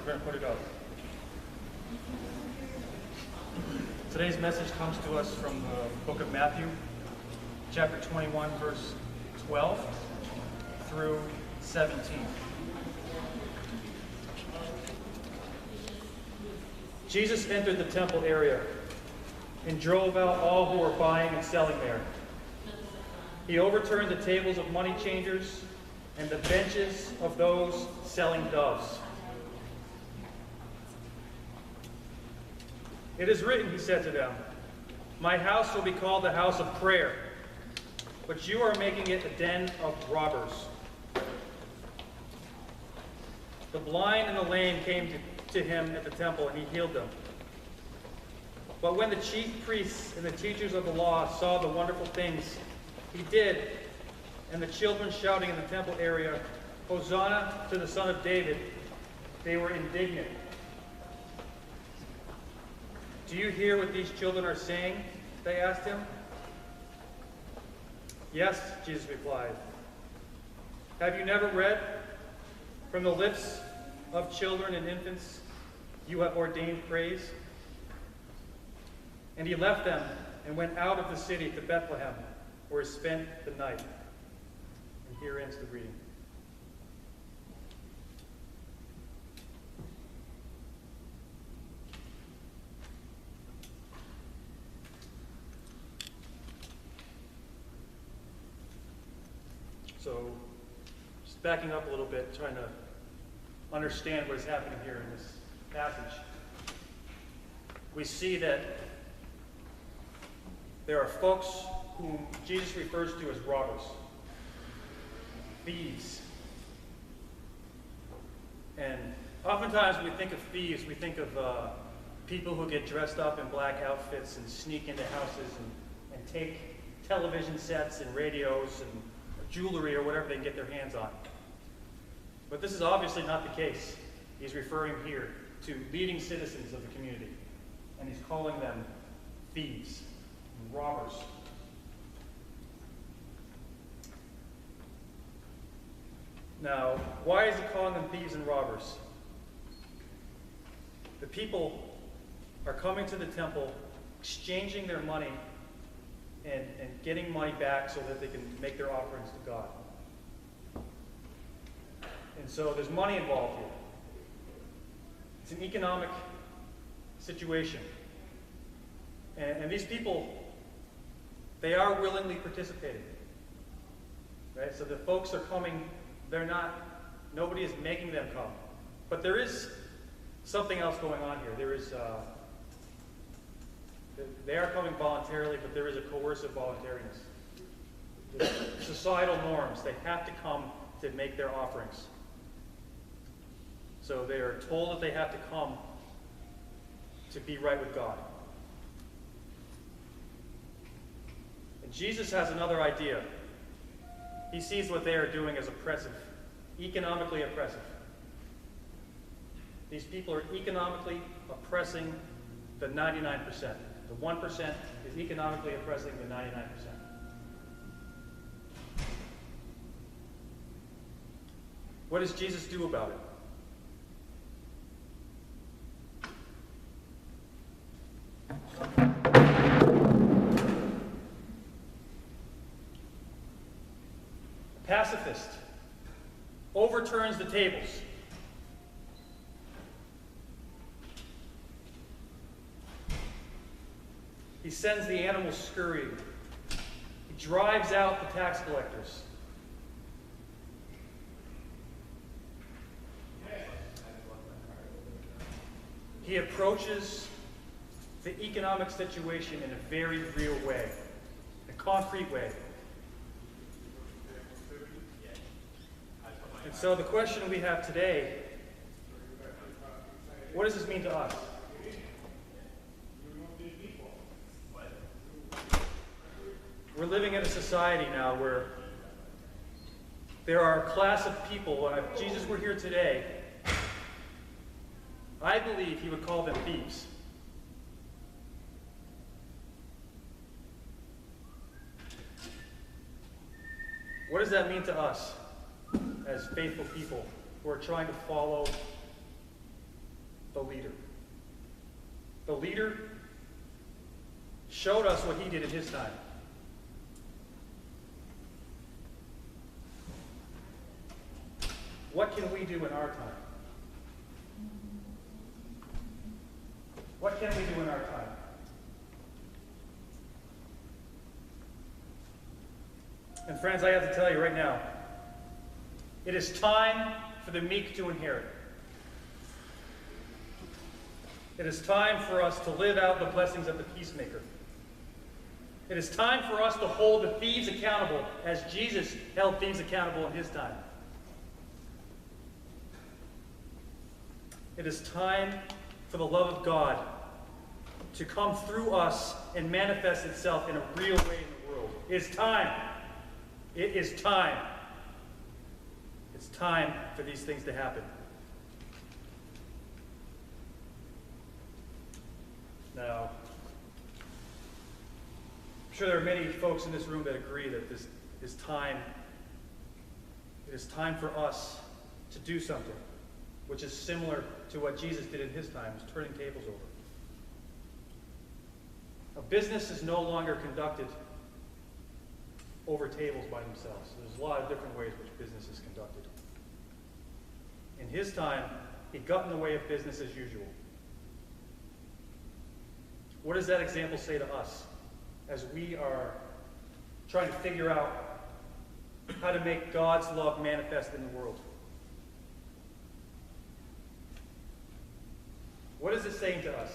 going to put it up. Today's message comes to us from the book of Matthew, chapter 21, verse 12 through 17. Jesus entered the temple area and drove out all who were buying and selling there. He overturned the tables of money changers and the benches of those selling doves. "It is written," he said to them, "My house will be called the house of prayer, but you are making it a den of robbers." The blind and the lame came to him at the temple, and he healed them. But when the chief priests and the teachers of the law saw the wonderful things he did, and the children shouting in the temple area, "Hosanna to the Son of David," they were indignant. "Do you hear what these children are saying?" they asked him. "Yes," Jesus replied. "Have you never read, 'From the lips of children and infants you have ordained praise'?" And he left them and went out of the city to Bethlehem, where he spent the night. And here ends the reading. So, just backing up a little bit, trying to understand what is happening here in this passage. We see that there are folks whom Jesus refers to as robbers, thieves. And oftentimes when we think of thieves, we think of people who get dressed up in black outfits and sneak into houses and take television sets and radios and jewelry or whatever they can get their hands on. But this is obviously not the case. He's referring here to leading citizens of the community, and he's calling them thieves and robbers. Now, why is he calling them thieves and robbers? The people are coming to the temple, exchanging their money and getting money back so that they can make their offerings to God. And so there's money involved here. It's an economic situation. And these people, they are willingly participating. Right? So the folks are coming, nobody is making them come. But there is something else going on here. There is, they are coming voluntarily, but there is a coercive voluntariness. There's societal norms. They have to come to make their offerings. So they are told that they have to come to be right with God. And Jesus has another idea. He sees what they are doing as oppressive, economically oppressive. These people are economically oppressing the 99%. The 1% is economically oppressing the 99%. What does Jesus do about it? A pacifist overturns the tables. He sends the animals scurrying. He drives out the tax collectors. He approaches the economic situation in a very real way, a concrete way. And so the question we have today, what does this mean to us? We're living in a society now where there are a class of people, and if Jesus were here today, I believe he would call them thieves. What does that mean to us as faithful people who are trying to follow leader, showed us what he did in his time. What can we do in our time? What can we do in our time? And friends, I have to tell you right now, it is time for the meek to inherit. It is time for us to live out the blessings of the peacemaker. It is time for us to hold the thieves accountable as Jesus held thieves accountable in his time. It is time for the love of God to come through us and manifest itself in a real way in the world. It is time. It is time. It's time for these things to happen. Now, I'm sure there are many folks in this room that agree that this is time. It is time for us to do something which is similar to what Jesus did in his time, was turning tables over. A business is no longer conducted over tables by themselves. There's a lot of different ways which business is conducted. In his time, he got in the way of business as usual. What does that example say to us as we are trying to figure out how to make God's love manifest in the world? What is it saying to us?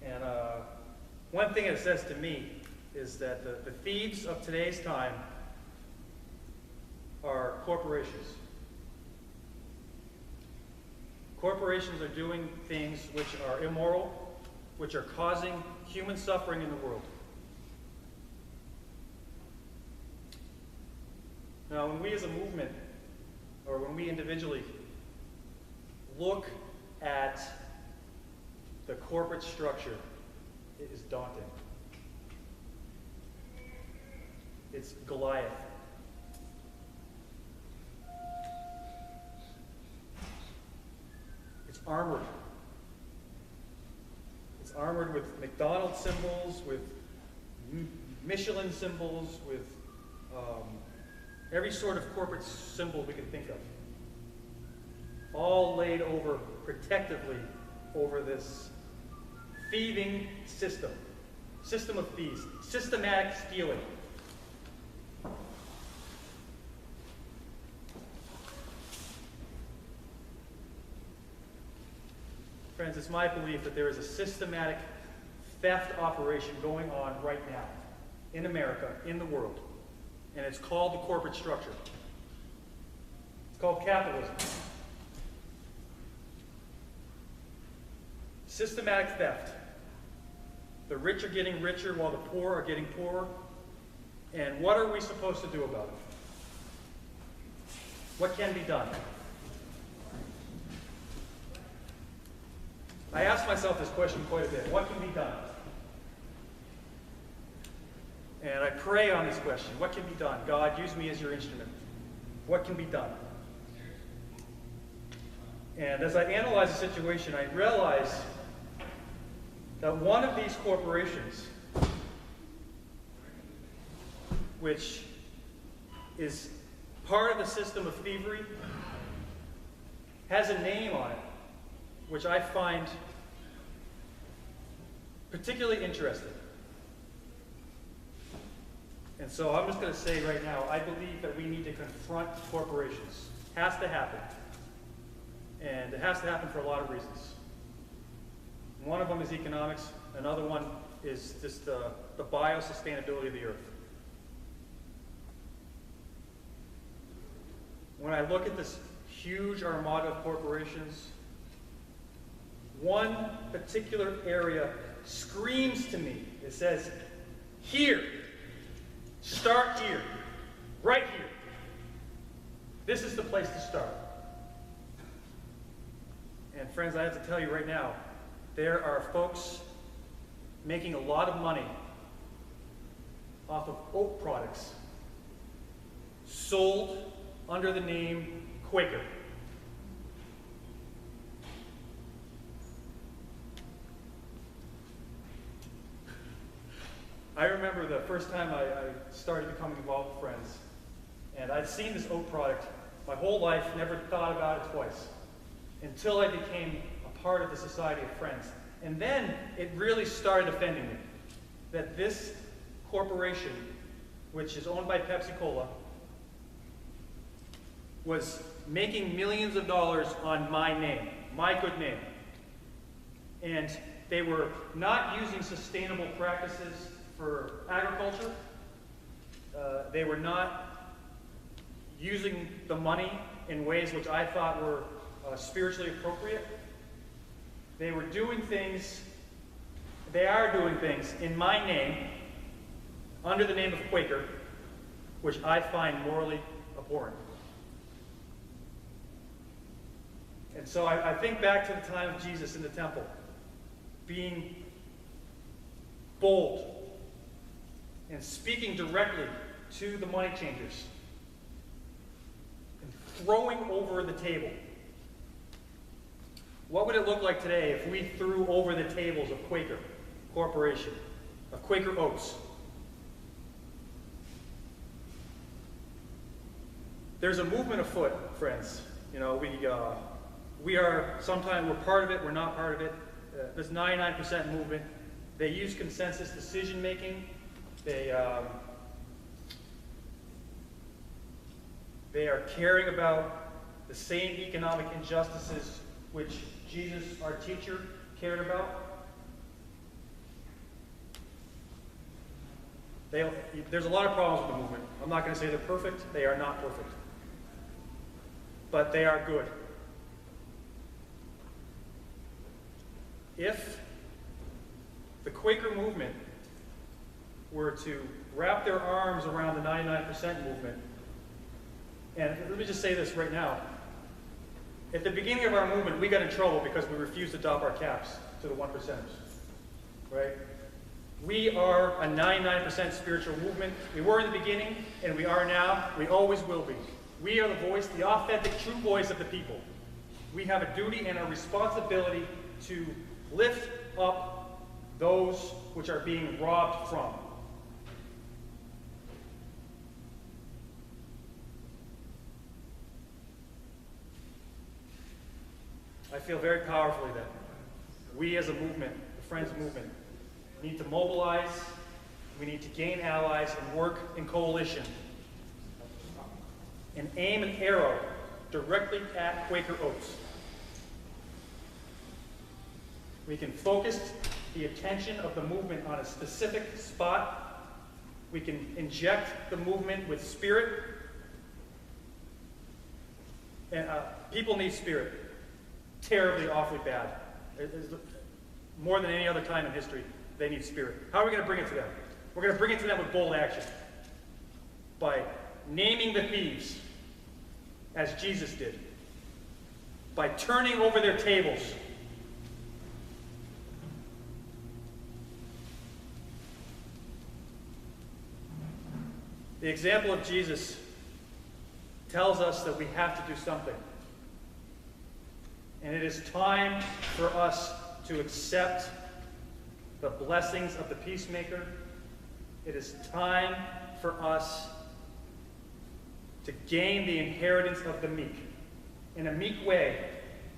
And one thing it says to me is that the thieves of today's time are corporations. Corporations are doing things which are immoral, which are causing human suffering in the world. Now, when we as a movement, or when we individually look at the corporate structure, it is daunting. It's Goliath. It's armored. It's armored with McDonald's symbols, with Michelin symbols, with every sort of corporate symbol we can think of. All laid over protectively over this thieving system of thieves, systematic stealing. Friends, it's my belief that there is a systematic theft operation going on right now in America, in the world, and it's called the corporate structure. It's called capitalism. Systematic theft. The rich are getting richer while the poor are getting poorer. And what are we supposed to do about it? What can be done? I ask myself this question quite a bit. What can be done? And I pray on this question. What can be done? God, use me as your instrument. What can be done? And as I analyze the situation, I realize that one of these corporations, which is part of the system of thievery, has a name on it, which I find particularly interesting. And so I'm just going to say right now, I believe that we need to confront corporations. It has to happen. And it has to happen for a lot of reasons. One of them is economics. Another one is just the biosustainability of the earth. When I look at this huge armada of corporations, one particular area screams to me. It says, here. Start here. Right here. This is the place to start. And friends, I have to tell you right now, there are folks making a lot of money off of oat products sold under the name Quaker. I remember the first time I started becoming involved with Friends, and I'd seen this oat product my whole life, never thought about it twice, until I became a part of the Society of Friends. And then it really started offending me that this corporation, which is owned by Pepsi-Cola, was making millions of dollars on my name, my good name. And they were not using sustainable practices for agriculture. They were not using the money in ways which I thought were spiritually appropriate. They were doing things, they are doing things in my name, under the name of Quaker, which I find morally abhorrent. And so I think back to the time of Jesus in the temple, being bold and speaking directly to the money changers and throwing over the table. What would it look like today if we threw over the tables of Quaker Corporation, of Quaker Oats? There's a movement afoot, friends. You know, we are, sometimes we're part of it, we're not part of it. This 99% movement, they use consensus decision making. They are caring about the same economic injustices which Jesus, our teacher, cared about. There's a lot of problems with the movement. I'm not going to say they're perfect. They are not perfect. But they are good. If the Quaker movement were to wrap their arms around the 99% movement, and let me just say this right now, at the beginning of our movement, we got in trouble because we refused to doff our caps to the 1%ers, right? We are a 99% spiritual movement. We were in the beginning, and we are now. We always will be. We are the voice, the authentic, true voice of the people. We have a duty and a responsibility to lift up those which are being robbed from. I feel very powerfully that we as a movement, the Friends movement, need to mobilize, we need to gain allies and work in coalition and aim an arrow directly at Quaker Oats. We can focus the attention of the movement on a specific spot. We can inject the movement with spirit. And people need spirit. Terribly, awfully bad. More than any other time in history, they need spirit. How are we going to bring it to them? We're going to bring it to them with bold action. By naming the thieves, as Jesus did. By turning over their tables. The example of Jesus tells us that we have to do something. And it is time for us to accept the blessings of the peacemaker. It is time for us to gain the inheritance of the meek in a meek way.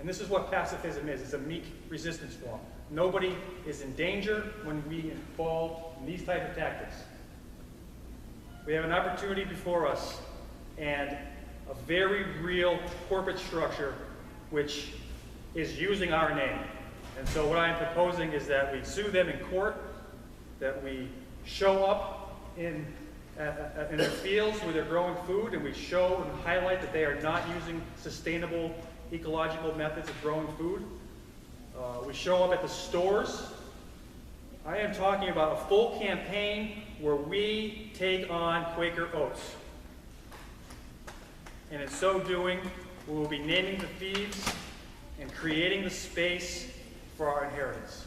And this is what pacifism is. It's a meek resistance form. Nobody is in danger when we involve in these type of tactics. We have an opportunity before us and a very real corporate structure which is using our name. And so what I am proposing is that we sue them in court, that we show up in their fields where they're growing food, and we show and highlight that they are not using sustainable ecological methods of growing food. We show up at the stores. I am talking about a full campaign where we take on Quaker Oats. And in so doing, we will be naming the thieves and creating the space for our inheritance.